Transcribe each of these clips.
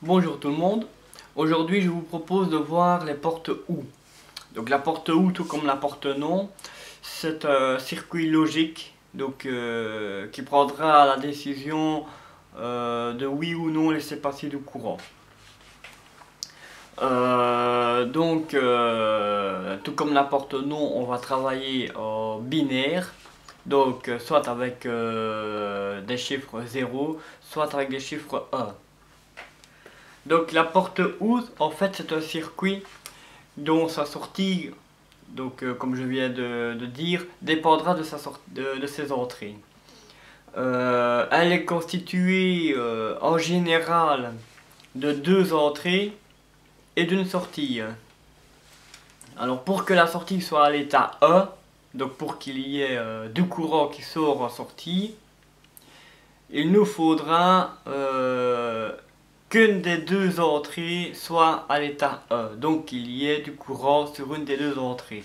Bonjour tout le monde, aujourd'hui je vous propose de voir les portes OU. Donc la porte OU, tout comme la porte non, c'est un circuit logique qui prendra la décision de oui ou non laisser passer du courant. Tout comme la porte non, on va travailler en binaire, donc soit avec des chiffres 0, soit avec des chiffres 1. Donc la porte OU, en fait, c'est un circuit dont sa sortie, comme je viens de dire, dépendra de ses entrées. Elle est constituée en général de deux entrées et d'une sortie. Alors pour que la sortie soit à l'état 1, donc pour qu'il y ait du courant qui sort en sortie, il nous faudra qu'une des deux entrées soit à l'état 1, donc qu'il y ait du courant sur une des deux entrées.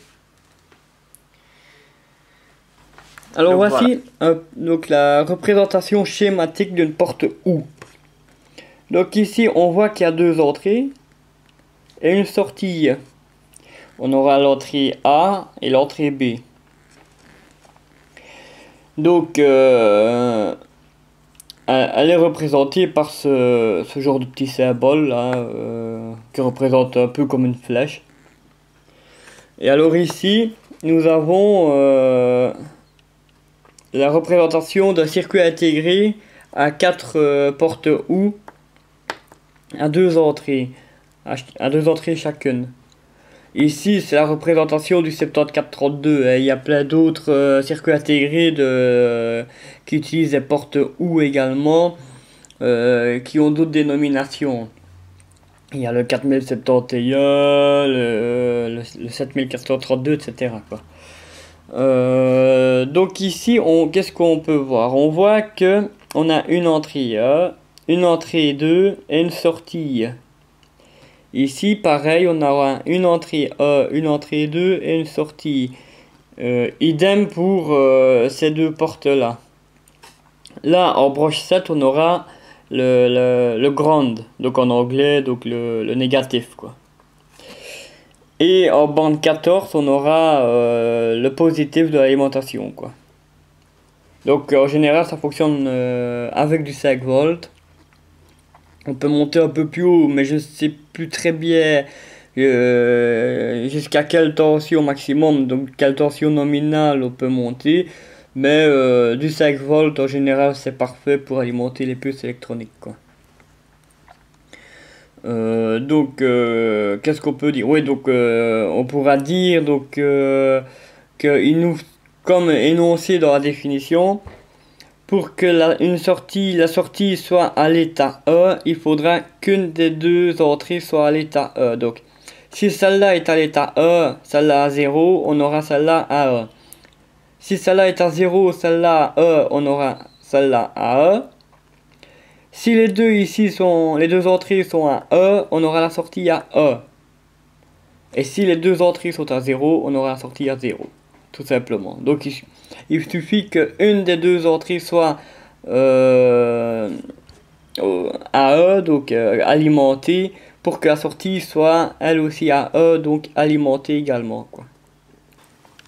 Alors donc voici la représentation schématique d'une porte OU. Donc ici on voit qu'il y a deux entrées et une sortie. On aura l'entrée A et l'entrée B. Donc elle est représentée par ce genre de petit symbole là, qui représente un peu comme une flèche. Et alors ici, nous avons la représentation d'un circuit intégré à 4 portes OU, à deux entrées chacune. Ici, c'est la représentation du 7432. Il y a plein d'autres circuits intégrés qui utilisent des portes OU également, qui ont d'autres dénominations. Il y a le 4071, le 7432, etc. quoi. Donc ici, qu'est-ce qu'on peut voir? On voit que on a une entrée A, une entrée 2 et une sortie. Ici, pareil, on aura une entrée A, une entrée 2 et une sortie. Idem pour ces deux portes-là. Là, en broche 7, on aura le ground, donc en anglais, donc le négatif, quoi. Et en bande 14, on aura le positif de l'alimentation, quoi. Donc, en général, ça fonctionne avec du 5 volts. On peut monter un peu plus haut, mais je sais plus très bien jusqu'à quelle tension maximum, donc quelle tension nominale on peut monter. Mais du 5 volts en général c'est parfait pour alimenter les puces électroniques, quoi. Qu'est-ce qu'on peut dire? Oui, on pourra dire comme énoncé dans la définition, pour que la sortie soit à l'état 1, il faudra qu'une des deux entrées soit à l'état 1. Donc, si celle-là est à l'état 1, celle-là à 0, on aura celle-là à 1. Si celle-là est à 0, celle-là à 1, on aura celle-là à 1. Si les deux entrées sont à 1, on aura la sortie à 1. Et si les deux entrées sont à 0, on aura la sortie à 0. Tout simplement. Donc il suffit qu'une des deux entrées soit à 1, donc alimentée, pour que la sortie soit elle aussi à 1, donc alimentée également, quoi.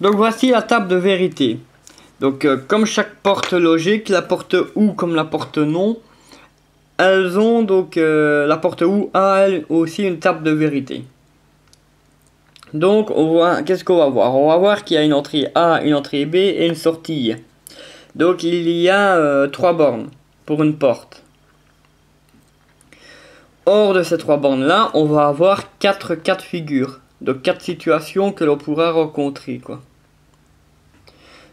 Donc voici la table de vérité. Donc comme chaque porte logique, la porte OU comme la porte non, elles ont la porte OU a elle aussi une table de vérité. Donc qu'est-ce qu'on va voir? On va voir qu'il y a une entrée A, une entrée B et une sortie. Donc il y a 3 bornes pour une porte. Hors de ces 3 bornes là, on va avoir 4 cas de figure. Donc 4 situations que l'on pourra rencontrer, quoi.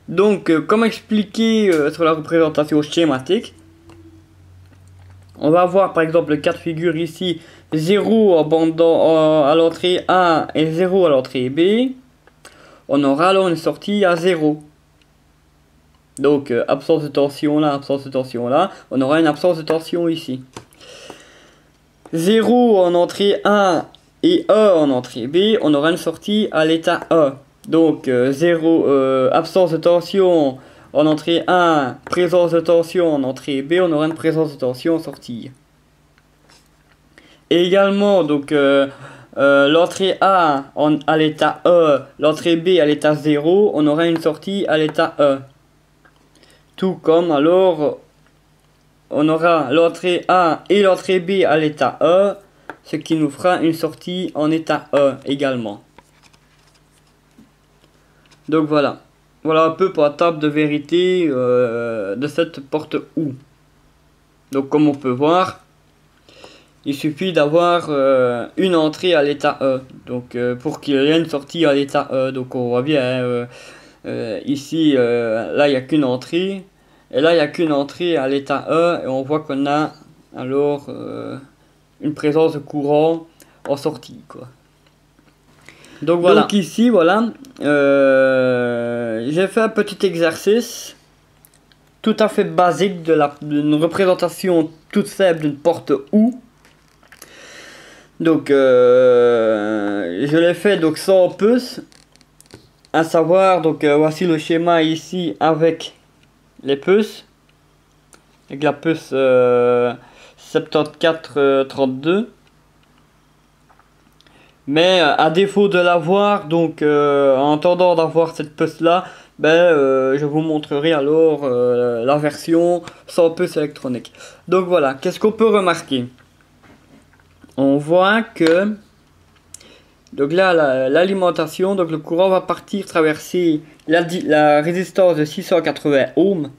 Donc comme expliqué sur la représentation schématique, on va avoir par exemple le cas de figure ici 0 à l'entrée A et 0 à l'entrée B. On aura alors une sortie à 0. Donc absence de tension là, absence de tension là. On aura une absence de tension ici. 0 en entrée A et 1 en entrée B. On aura une sortie à l'état 1. Donc 0, absence de tension en entrée 1, présence de tension en entrée B, on aura une présence de tension en sortie. et également donc l'entrée A à l'état E, l'entrée B à l'état 0, on aura une sortie à l'état E. Tout comme alors on aura l'entrée A et l'entrée B à l'état E, ce qui nous fera une sortie en état E également. Donc voilà. Voilà un peu pour la table de vérité de cette porte OU. Donc comme on peut voir, il suffit d'avoir une entrée à l'état E. Donc pour qu'il y ait une sortie à l'état E. Donc on voit bien ici, là il n'y a qu'une entrée. Et là il n'y a qu'une entrée à l'état E. Et on voit qu'on a alors une présence de courant en sortie, quoi. Donc voilà. Donc ici voilà, j'ai fait un petit exercice tout à fait basique d'une représentation toute simple d'une porte OU. Donc je l'ai fait donc sans puce, à savoir donc voici le schéma ici avec les puces, avec la puce 7432. Mais à défaut de l'avoir, donc en attendant d'avoir cette puce là, je vous montrerai alors la version sans puce électronique. Donc voilà, qu'est-ce qu'on peut remarquer? On voit que donc là l'alimentation, donc le courant va partir traverser la résistance de 680 ohms,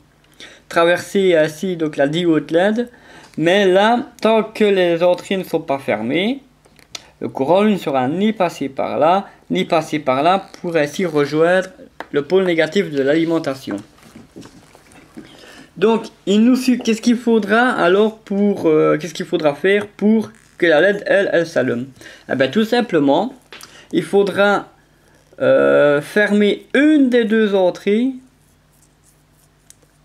traverser ainsi donc la diode LED, mais là tant que les entrées ne sont pas fermées, le courant lui ne sera ni passé par là, ni passé par là pour ainsi rejoindre le pôle négatif de l'alimentation. Donc, qu'est-ce qu'il faudra alors pour, qu'est-ce qu'il faudra faire pour que la LED, elle s'allume? Eh bien, tout simplement, il faudra fermer une des deux entrées.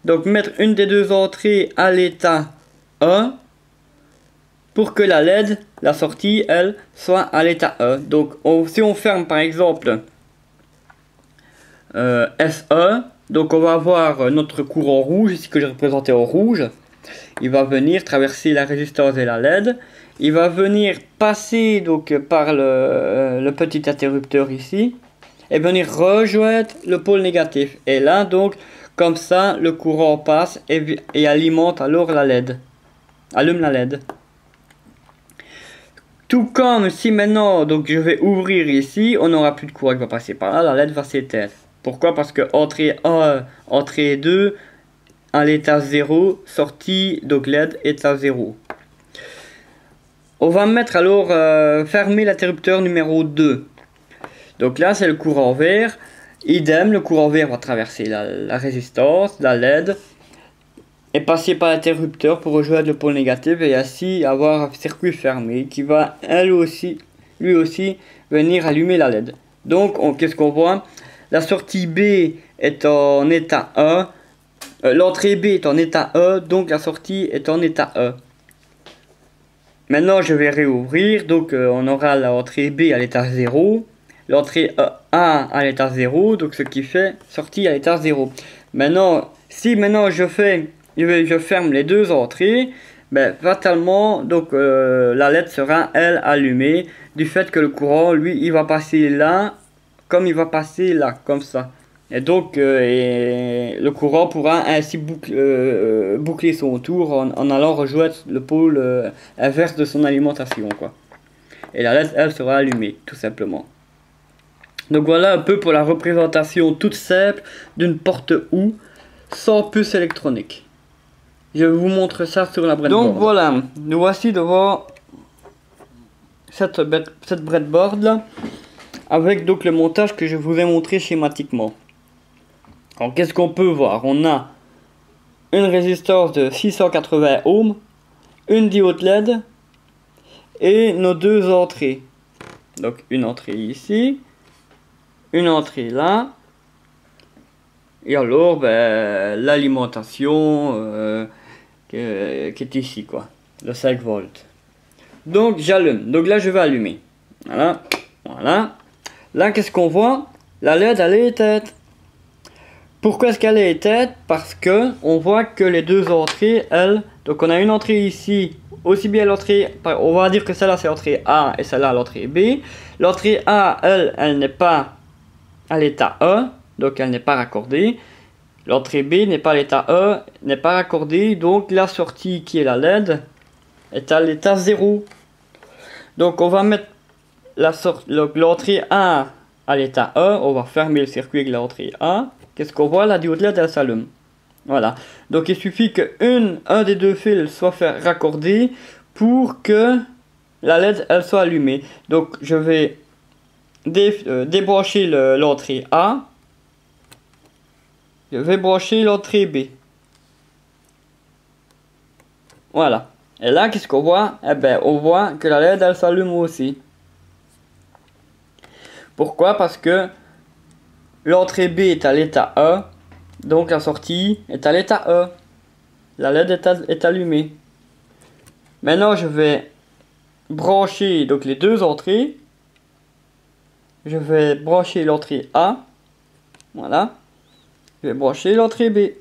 Donc, mettre une des deux entrées à l'état 1. Pour que la LED, la sortie, elle, soit à l'état E. Donc, si on ferme par exemple SE, donc on va avoir notre courant rouge, ici que j'ai représenté en rouge. Il va venir traverser la résistance et la LED. Il va venir passer donc par le petit interrupteur ici. Et venir rejoindre le pôle négatif. Et là, donc, comme ça, le courant passe et alimente alors la LED. Allume la LED. Tout comme si maintenant, donc je vais ouvrir ici, on n'aura plus de courant qui va passer par là, la LED va s'éteindre. Pourquoi? Parce que entrée 1, entrée 2, à l'état 0, sortie, donc LED, état 0. On va mettre alors, fermer l'interrupteur numéro 2. Donc là, c'est le courant vert. Idem, le courant vert va traverser la résistance, la LED, et passer par l'interrupteur pour rejoindre le pôle négatif et ainsi avoir un circuit fermé qui va lui aussi venir allumer la LED. Donc qu'est-ce qu'on voit? La sortie B est en état E, l'entrée B est en état E, donc la sortie est en état E. Maintenant je vais réouvrir, donc on aura l'entrée B à l'état 0, l'entrée A à l'état 0, donc ce qui fait sortie à l'état 0. Maintenant, si maintenant je ferme les deux entrées, fatalement donc la LED sera elle allumée du fait que le courant lui il va passer là comme il va passer là comme ça, et donc le courant pourra ainsi boucler son tour en allant rejoindre le pôle inverse de son alimentation, quoi. Et la LED elle sera allumée tout simplement. Donc voilà un peu pour la représentation toute simple d'une porte OU sans puce électronique. Je vous montre ça sur la breadboard. Donc voilà, nous voici devant cette breadboard là, avec donc le montage que je vous ai montré schématiquement. Alors qu'est-ce qu'on peut voir? On a une résistance de 680 ohms, une diode LED et nos deux entrées. Donc une entrée ici, une entrée là, et alors l'alimentation qui est ici, quoi, le 5 volts. Donc j'allume, donc là je vais allumer, voilà, voilà. Là qu'est-ce qu'on voit? La LED elle est éteinte. Pourquoi est-ce qu'elle est éteinte? Parce que on voit que les deux entrées elles, Donc on a une entrée ici, aussi bien l'entrée, on va dire que celle-là c'est l'entrée A et celle-là l'entrée B. L'entrée A, elle n'est pas à l'état E, donc elle n'est pas raccordée. L'entrée B n'est pas à l'état E, n'est pas raccordée, donc la sortie qui est la LED est à l'état 0. Donc on va mettre l'entrée A à l'état E, on va fermer le circuit avec l'entrée A. Qu'est-ce qu'on voit? La diode LED elle s'allume. Voilà. Donc il suffit que un des deux fils soit fait raccorder pour que la LED elle soit allumée. Donc je vais débrancher l'entrée A. Je vais brancher l'entrée B. Voilà. Et là, qu'est-ce qu'on voit? Eh ben, on voit que la LED, elle s'allume aussi. Pourquoi? Parce que l'entrée B est à l'état E. Donc la sortie est à l'état E. La LED est allumée. Maintenant, je vais brancher donc les deux entrées. Je vais brancher l'entrée A. Voilà. Je vais brancher l'entrée B.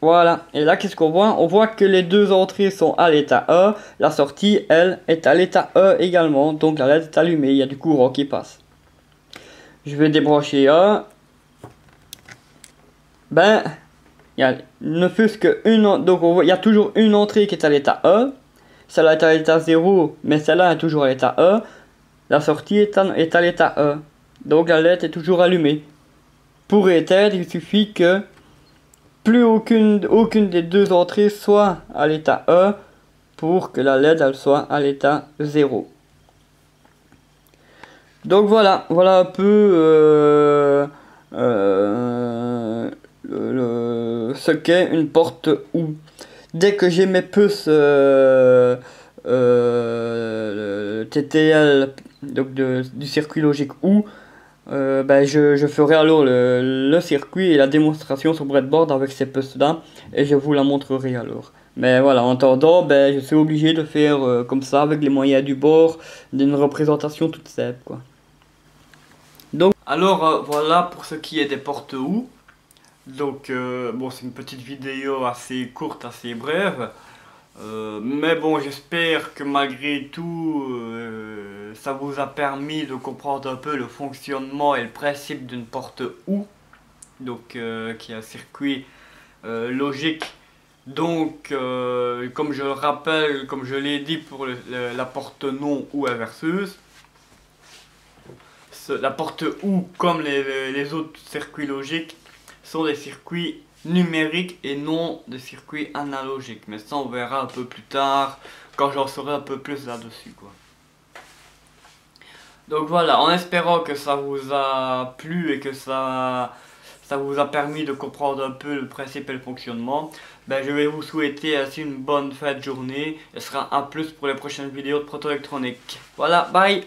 Voilà. Et là, qu'est-ce qu'on voit? On voit que les deux entrées sont à l'état E. La sortie, elle, est à l'état E également. Donc la LED est allumée. Il y a du courant qui passe. Je vais débrancher A. Ben, il y a ne fût-ce que une. Donc on voit, il y a toujours une entrée qui est à l'état E. Celle-là est à l'état 0, mais celle-là est toujours à l'état E. La sortie est à l'état E. Donc la LED est toujours allumée. Pour éteindre, il suffit que plus aucune des deux entrées soit à l'état E pour que la LED elle soit à l'état 0. Donc voilà un peu ce qu'est une porte OU. Dès que j'ai mes puces TTL donc du circuit logique OU, ben je ferai alors le circuit et la démonstration sur breadboard avec ces puces là et je vous la montrerai alors. Mais voilà, en attendant, ben, je suis obligé de faire comme ça avec les moyens du bord, d'une représentation toute simple quoi. Donc alors voilà pour ce qui est des portes OU. Donc bon, c'est une petite vidéo assez courte, assez brève. Mais bon, j'espère que malgré tout, ça vous a permis de comprendre un peu le fonctionnement et le principe d'une porte OU. Donc qui est un circuit logique. Donc comme je le rappelle, comme je l'ai dit pour la porte non OU inverseuse, la porte OU comme les autres circuits logiques sont des circuits numériques et non des circuits analogiques. Mais ça on verra un peu plus tard quand j'en saurai un peu plus là-dessus quoi. Donc voilà, en espérant que ça vous a plu et que ça vous a permis de comprendre un peu le principe et le fonctionnement, ben je vais vous souhaiter ainsi une bonne fin de journée et ce sera un plus pour les prochaines vidéos de Proto Électronique. Voilà, bye!